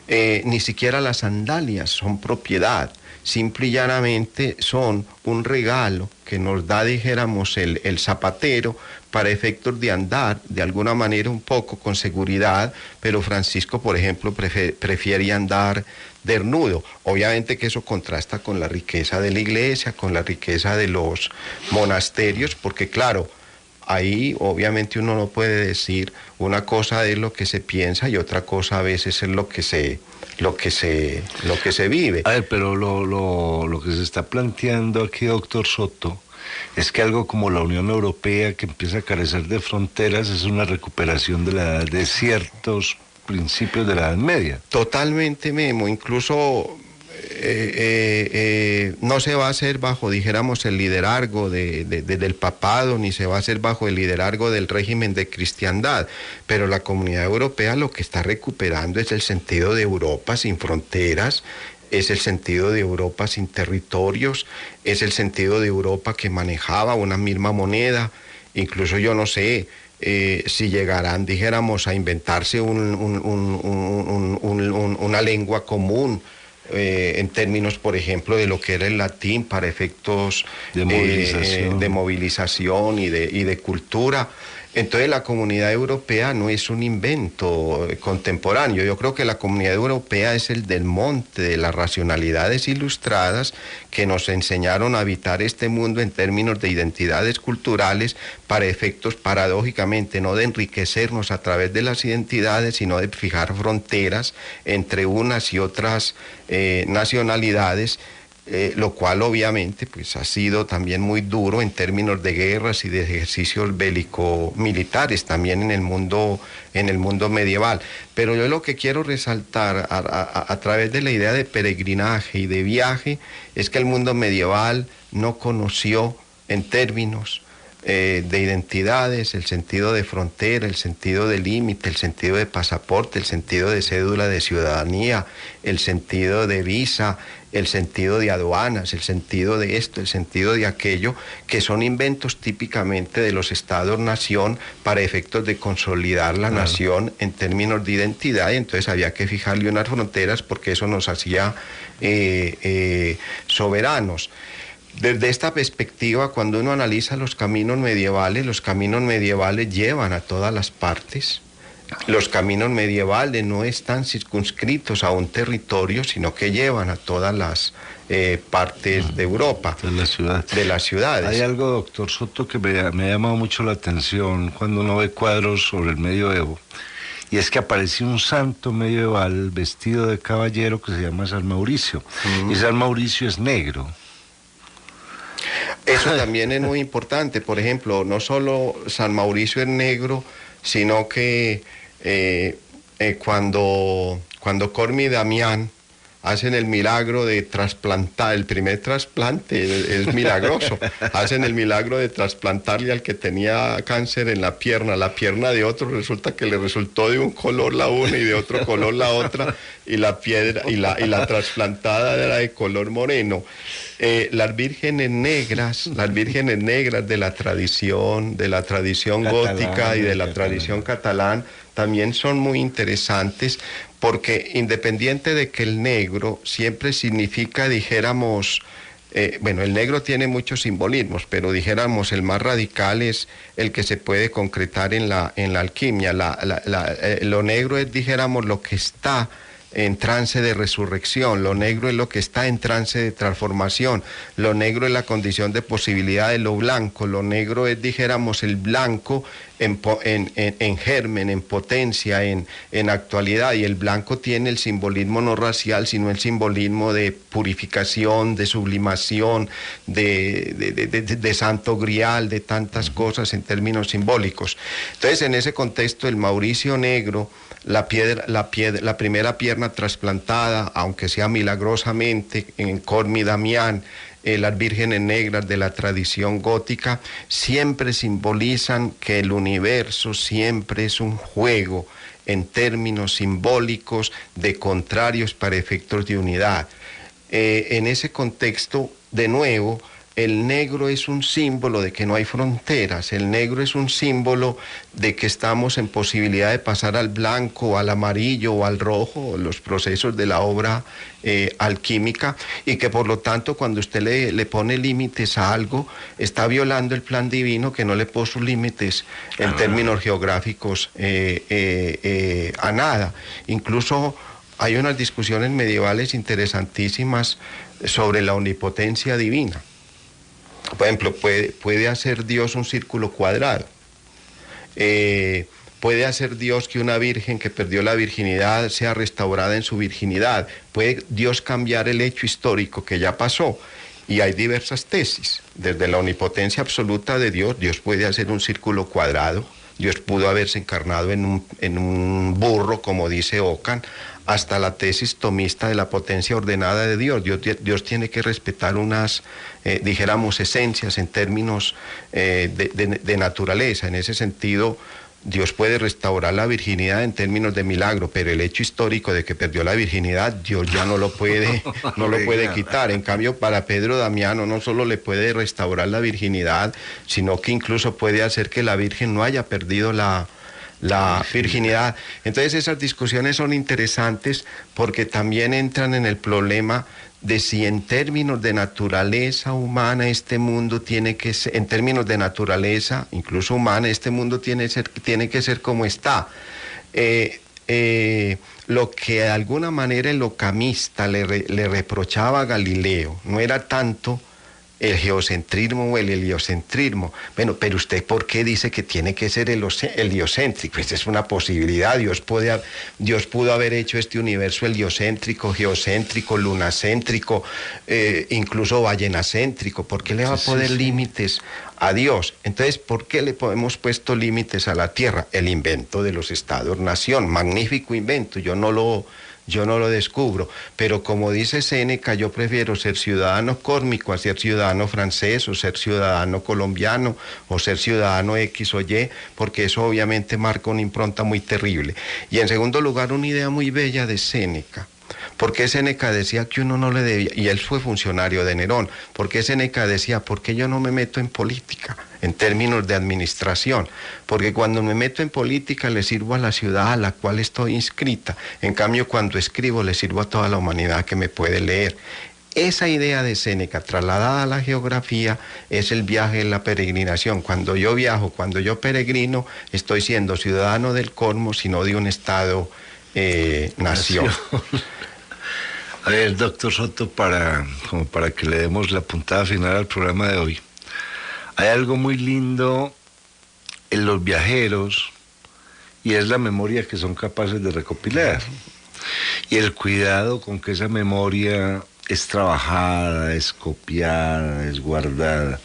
Ni siquiera las sandalias son propiedad, simple y llanamente son un regalo que nos da, dijéramos, el zapatero para efectos de andar de alguna manera un poco con seguridad, pero Francisco, por ejemplo, prefiere andar desnudo. Obviamente que eso contrasta con la riqueza de la iglesia, con la riqueza de los monasterios, porque claro, ahí obviamente uno no puede decir, una cosa es lo que se piensa y otra cosa a veces es lo que se vive. A ver, pero lo que se está planteando aquí, doctor Soto, es que algo como la Unión Europea, que empieza a carecer de fronteras, es una recuperación de ciertos principios de la Edad Media. Totalmente, Memo. Incluso no se va a hacer bajo, dijéramos, el liderazgo del papado, ni se va a hacer bajo el liderazgo del régimen de cristiandad, pero la Comunidad Europea lo que está recuperando es el sentido de Europa sin fronteras, es el sentido de Europa sin territorios, es el sentido de Europa que manejaba una misma moneda. Incluso yo no sé si llegarán, dijéramos, a inventarse una lengua común, en términos, por ejemplo, de lo que era el latín para efectos de movilización y de cultura. Entonces la Comunidad Europea no es un invento contemporáneo. Yo creo que la Comunidad Europea es el del monte de las racionalidades ilustradas que nos enseñaron a habitar este mundo en términos de identidades culturales para efectos, paradójicamente, no de enriquecernos a través de las identidades, sino de fijar fronteras entre unas y otras nacionalidades. Lo cual obviamente pues ha sido también muy duro en términos de guerras y de ejercicios bélico-militares también en el mundo medieval. Pero yo lo que quiero resaltar a través de la idea de peregrinaje y de viaje es que el mundo medieval no conoció en términos de identidades el sentido de frontera, el sentido de límite, el sentido de pasaporte, el sentido de cédula de ciudadanía, el sentido de visa, el sentido de aduanas, el sentido de esto, el sentido de aquello, que son inventos típicamente de los estados-nación para efectos de consolidar la nación en términos de identidad, y entonces había que fijarle unas fronteras porque eso nos hacía soberanos. Desde esta perspectiva, cuando uno analiza los caminos medievales llevan a todas las partes. Los caminos medievales no están circunscritos a un territorio, sino que llevan a todas las partes de Europa, de las ciudades. Hay algo, doctor Soto, que me ha llamado mucho la atención cuando uno ve cuadros sobre el medioevo, y es que apareció un santo medieval vestido de caballero que se llama San Mauricio, y San Mauricio es negro. Eso también es muy importante. Por ejemplo, no solo San Mauricio es negro, sino que cuando Cormi y Damián hacen el milagro de trasplantar, el primer trasplante es milagroso, hacen el milagro de trasplantarle al que tenía cáncer en la pierna de otro, resulta que le resultó de un color la una y de otro color la otra, y la piedra y la trasplantada era de color moreno. Las vírgenes negras de la tradición gótica y de la tradición catalán también son muy interesantes, porque independiente de que el negro siempre significa, dijéramos, bueno, el negro tiene muchos simbolismos, pero dijéramos el más radical es el que se puede concretar en la alquimia. Lo negro es, dijéramos, lo que está en trance de resurrección, lo negro es lo que está en trance de transformación, lo negro es la condición de posibilidad de lo blanco, lo negro es, dijéramos, el blanco en germen, en potencia, en actualidad, y el blanco tiene el simbolismo no racial, sino el simbolismo de purificación, de sublimación, de santo grial, de tantas cosas en términos simbólicos. Entonces, en ese contexto, el Mauricio negro, la primera pierna trasplantada, aunque sea milagrosamente, en Cormi Damián, las vírgenes negras de la tradición gótica, siempre simbolizan que el universo siempre es un juego en términos simbólicos de contrarios para efectos de unidad. En ese contexto, de nuevo, el negro es un símbolo de que no hay fronteras, el negro es un símbolo de que estamos en posibilidad de pasar al blanco, al amarillo o al rojo, los procesos de la obra alquímica, y que por lo tanto cuando usted le pone límites a algo, está violando el plan divino que no le puso límites en términos geográficos a nada. Incluso hay unas discusiones medievales interesantísimas sobre la omnipotencia divina. Por ejemplo, puede hacer Dios un círculo cuadrado. Puede hacer Dios que una virgen que perdió la virginidad sea restaurada en su virginidad. Puede Dios cambiar el hecho histórico que ya pasó. Y hay diversas tesis. Desde la omnipotencia absoluta de Dios, Dios puede hacer un círculo cuadrado. Dios pudo haberse encarnado en un burro, como dice Ockham, hasta la tesis tomista de la potencia ordenada de Dios. Dios tiene que respetar unas, dijéramos, esencias en términos de naturaleza. En ese sentido, Dios puede restaurar la virginidad en términos de milagro, pero el hecho histórico de que perdió la virginidad, Dios ya no lo puede, no lo puede quitar. En cambio, para Pedro Damiano no solo le puede restaurar la virginidad, sino que incluso puede hacer que la Virgen no haya perdido la virginidad. Entonces esas discusiones son interesantes porque también entran en el problema de si en términos de naturaleza humana este mundo tiene que ser, en términos de naturaleza, incluso humana, este mundo tiene que ser como está. Lo que de alguna manera el ocamista le reprochaba a Galileo no era tanto el geocentrismo o el heliocentrismo. Bueno, pero usted, ¿por qué dice que tiene que ser heliocéntrico? Pues es una posibilidad. Dios pudo haber hecho este universo heliocéntrico, geocéntrico, lunacéntrico, incluso ballenacéntrico. ¿Por qué le va a poner límites a Dios? Entonces, ¿por qué le hemos puesto límites a la Tierra? El invento de los estados-nación, magnífico invento, yo no lo descubro, pero como dice Séneca, yo prefiero ser ciudadano cósmico a ser ciudadano francés, o ser ciudadano colombiano, o ser ciudadano X o Y, porque eso obviamente marca una impronta muy terrible. Y en segundo lugar, una idea muy bella de Séneca. ¿Por qué Séneca decía que uno no le debía? Y él fue funcionario de Nerón. ¿Por qué Séneca decía, por qué yo no me meto en política, en términos de administración? Porque cuando me meto en política le sirvo a la ciudad a la cual estoy inscrita. En cambio, cuando escribo le sirvo a toda la humanidad que me puede leer. Esa idea de Séneca trasladada a la geografía es el viaje en la peregrinación. Cuando yo viajo, cuando yo peregrino, estoy siendo ciudadano del cosmos y no de un estado nación. A ver, doctor Soto, como para que le demos la puntada final al programa de hoy. Hay algo muy lindo en los viajeros y es la memoria que son capaces de recopilar. Y el cuidado con que esa memoria es trabajada, es copiada, es guardada.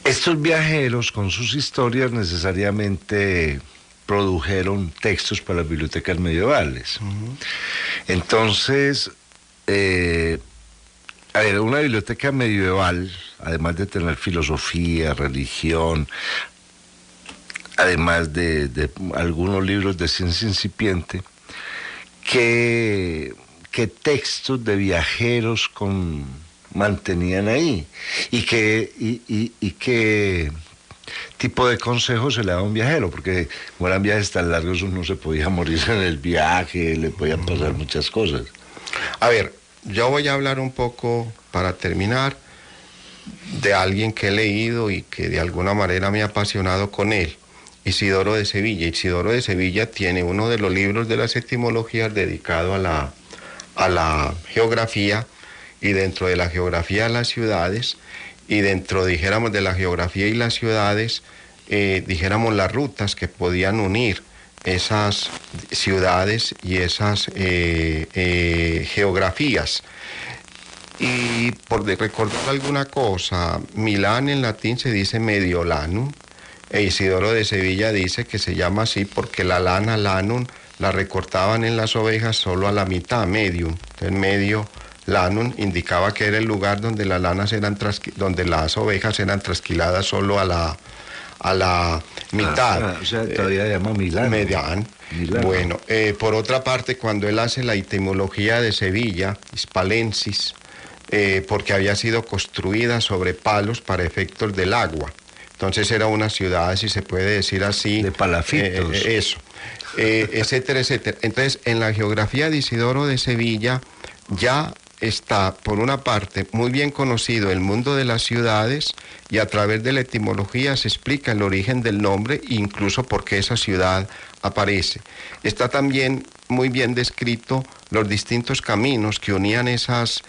Estos viajeros con sus historias necesariamente produjeron textos para las bibliotecas medievales. Entonces, a ver, una biblioteca medieval, además de tener filosofía, religión, además de algunos libros de ciencia incipiente, ¿qué textos de viajeros mantenían ahí? Y qué tipo de consejo se le da a un viajero? Porque como eran viajes tan largos, uno se podía morir en el viaje, le podían pasar muchas cosas. A ver, yo voy a hablar un poco, para terminar, de alguien que he leído y que de alguna manera me ha apasionado con él, Isidoro de Sevilla. Isidoro de Sevilla tiene uno de los libros de las etimologías dedicado a la geografía, y dentro de la geografía las ciudades, y dentro, dijéramos, de la geografía y las ciudades, dijéramos, las rutas que podían unir esas ciudades y esas geografías. Y por recordar alguna cosa, Milán en latín se dice Mediolanum, e Isidoro de Sevilla dice que se llama así porque la lana, lanum, la recortaban en las ovejas solo a la mitad, medium. Entonces medio lanum indicaba que era el lugar donde donde las ovejas eran trasquiladas solo a la mitad. O sea, todavía llama Milán. Median. Bueno, por otra parte, cuando él hace la etimología de Sevilla, Hispalensis, porque había sido construida sobre palos para efectos del agua. Entonces era una ciudad, si se puede decir así. De palafitos. Etcétera, etcétera. Entonces, en la geografía de Isidoro de Sevilla ya está, por una parte, muy bien conocido el mundo de las ciudades, y a través de la etimología se explica el origen del nombre e incluso por qué esa ciudad aparece. Está también muy bien descrito los distintos caminos que unían esas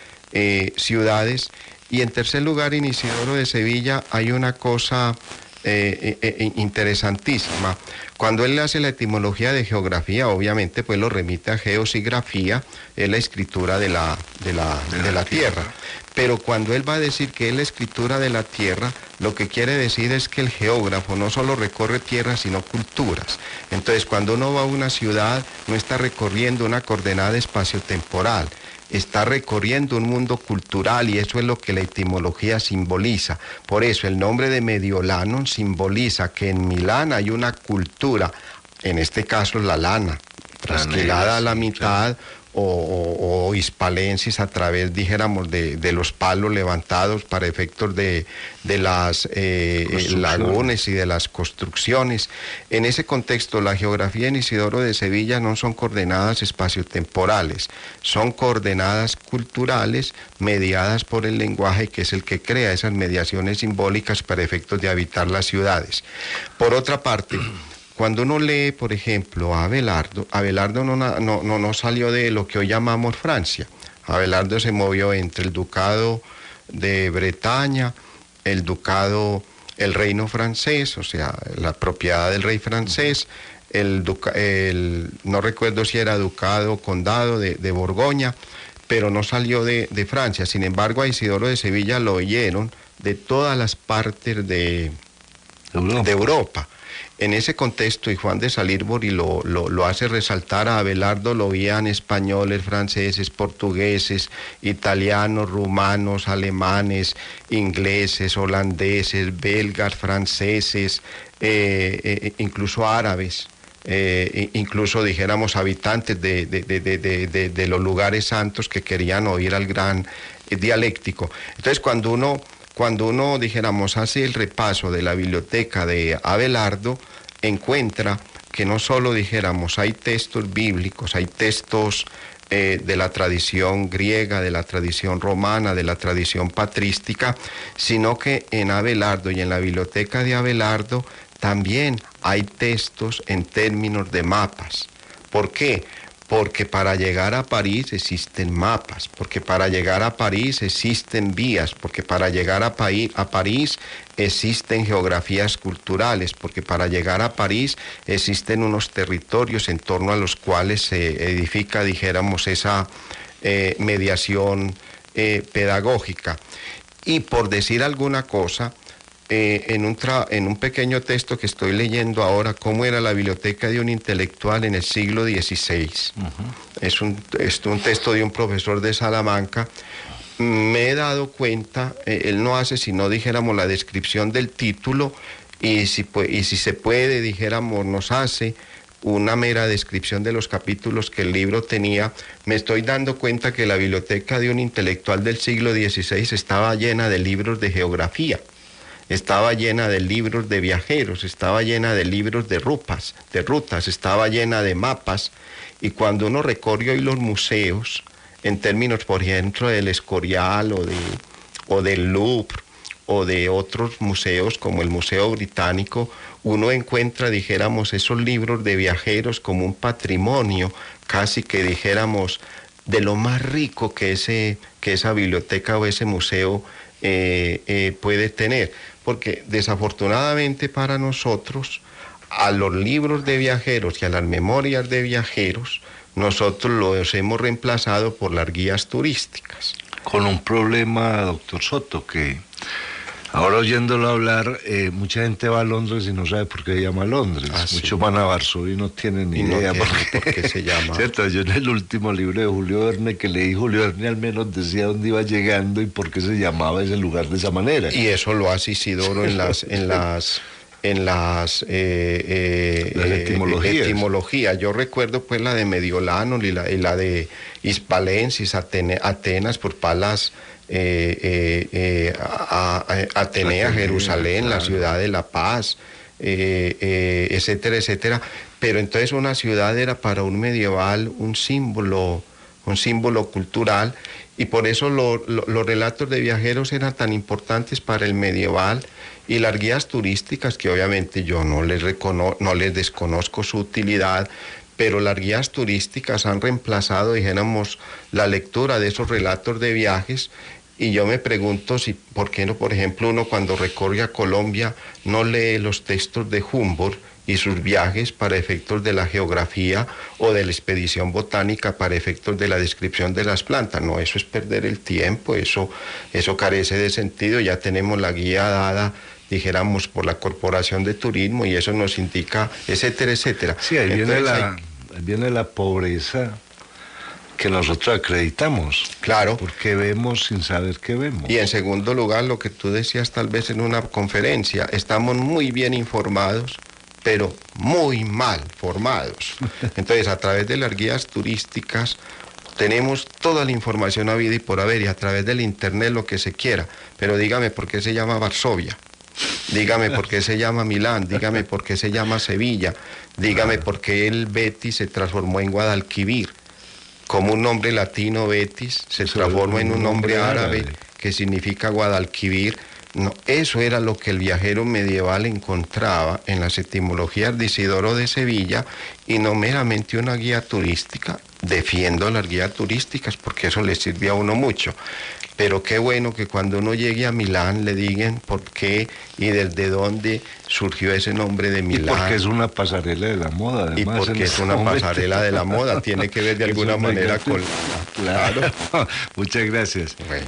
ciudades. Y en tercer lugar, en Isidoro de Sevilla hay una cosa interesantísima. Cuando él hace la etimología de geografía, obviamente pues lo remite a geosigrafía, es la escritura de la tierra. Pero cuando él va a decir que es la escritura de la tierra, lo que quiere decir es que el geógrafo no solo recorre tierras, sino culturas. Entonces, cuando uno va a una ciudad, no está recorriendo una coordenada espaciotemporal, está recorriendo un mundo cultural, y eso es lo que la etimología simboliza. Por eso el nombre de Mediolanum simboliza que en Milán hay una cultura, en este caso la lana, trasquilada a la mitad, o hispalensis a través, dijéramos, de los palos levantados para efectos de las lagunas y de las construcciones. En ese contexto, la geografía en Isidoro de Sevilla no son coordenadas espaciotemporales, son coordenadas culturales mediadas por el lenguaje, que es el que crea esas mediaciones simbólicas para efectos de habitar las ciudades. Por otra parte, cuando uno lee, por ejemplo, a Abelardo no salió de lo que hoy llamamos Francia. Abelardo se movió entre el ducado de Bretaña, el reino francés, o sea, la propiedad del rey francés, no recuerdo si era ducado o condado de Borgoña, pero no salió de Francia. Sin embargo, a Isidoro de Sevilla lo oyeron de todas las partes de Europa. En ese contexto, y Juan de Salírbori lo hace resaltar, a Abelardo lo oían españoles, franceses, portugueses, italianos, rumanos, alemanes, ingleses, holandeses, belgas, franceses, incluso árabes, incluso, dijéramos, habitantes de los lugares santos que querían oír al gran dialéctico. Entonces, cuando uno, dijéramos, hace el repaso de la biblioteca de Abelardo, encuentra que no solo, dijéramos, hay textos bíblicos, hay textos de la tradición griega, de la tradición romana, de la tradición patrística, sino que en Abelardo y en la biblioteca de Abelardo también hay textos en términos de mapas. ¿Por qué? Porque para llegar a París existen mapas, porque para llegar a París existen vías, porque para llegar a París existen geografías culturales, porque para llegar a París existen unos territorios en torno a los cuales se edifica, dijéramos, esa mediación pedagógica. Y por decir alguna cosa, en un pequeño texto que estoy leyendo ahora, cómo era la biblioteca de un intelectual en el siglo XVI. Es un texto de un profesor de Salamanca. Me he dado cuenta, él no hace sino, dijéramos, la descripción del título, y si se puede, dijéramos, nos hace una mera descripción de los capítulos que el libro tenía. Me estoy dando cuenta que la biblioteca de un intelectual del siglo XVI estaba llena de libros de geografía. estaba llena de libros de viajeros, estaba llena de libros de rutas, estaba llena de mapas. Y cuando uno recorre hoy los museos, en términos, por ejemplo, del Escorial o del Louvre, o de otros museos como el Museo Británico, uno encuentra, dijéramos, esos libros de viajeros como un patrimonio, casi que dijéramos, de lo más rico que esa biblioteca o ese museo puede tener. Porque desafortunadamente para nosotros, a los libros de viajeros y a las memorias de viajeros, nosotros los hemos reemplazado por las guías turísticas. Con un problema, doctor Soto, que ahora oyéndolo hablar, mucha gente va a Londres y no sabe por qué se llama Londres. Muchos van a Varsovia y no tienen ni idea por qué se llama. ¿Cierto? Yo en el último libro de Julio Verne que leí, Julio Verne al menos decía dónde iba llegando y por qué se llamaba ese lugar de esa manera. Y eso lo hace Isidoro en las etimologías. Yo recuerdo pues la de Mediolano y la de Hispalensis, Atenas por Palas, Atenea, Jerusalén, claro, la ciudad de la paz, etcétera, etcétera. Pero entonces una ciudad era para un medieval un símbolo cultural, y por eso los relatos de viajeros eran tan importantes para el medieval, y las guías turísticas, que obviamente yo no les desconozco su utilidad, pero las guías turísticas han reemplazado, dijéramos, la lectura de esos relatos de viajes. Y yo me pregunto si, ¿por qué no, por ejemplo, uno cuando recorre a Colombia no lee los textos de Humboldt y sus viajes para efectos de la geografía, o de la expedición botánica para efectos de la descripción de las plantas? No, eso es perder el tiempo, eso carece de sentido. Ya tenemos la guía dada, dijéramos, por la Corporación de Turismo, y eso nos indica, etcétera, etcétera. Sí, ahí viene la pobreza que nosotros acreditamos. Claro. Porque vemos sin saber qué vemos. Y en segundo lugar, lo que tú decías tal vez en una conferencia, estamos muy bien informados, pero muy mal formados. Entonces, a través de las guías turísticas tenemos toda la información habida y por haber, y a través del internet lo que se quiera. Pero dígame por qué se llama Varsovia, dígame por qué se llama Milán, dígame por qué se llama Sevilla, dígame por qué el Betis se transformó en Guadalquivir. Como un nombre latino, Betis, se transforma en un nombre árabe que significa Guadalquivir. No, eso era lo que el viajero medieval encontraba en las etimologías de Isidoro de Sevilla, y no meramente una guía turística. Defiendo las guías turísticas porque eso le sirve a uno mucho. Pero qué bueno que cuando uno llegue a Milán le digan por qué y desde dónde surgió ese nombre de Milán. Y porque es una pasarela de la moda, además. Y porque es una pasarela de la moda, tiene que ver de alguna manera con... Claro. Muchas gracias. Bueno.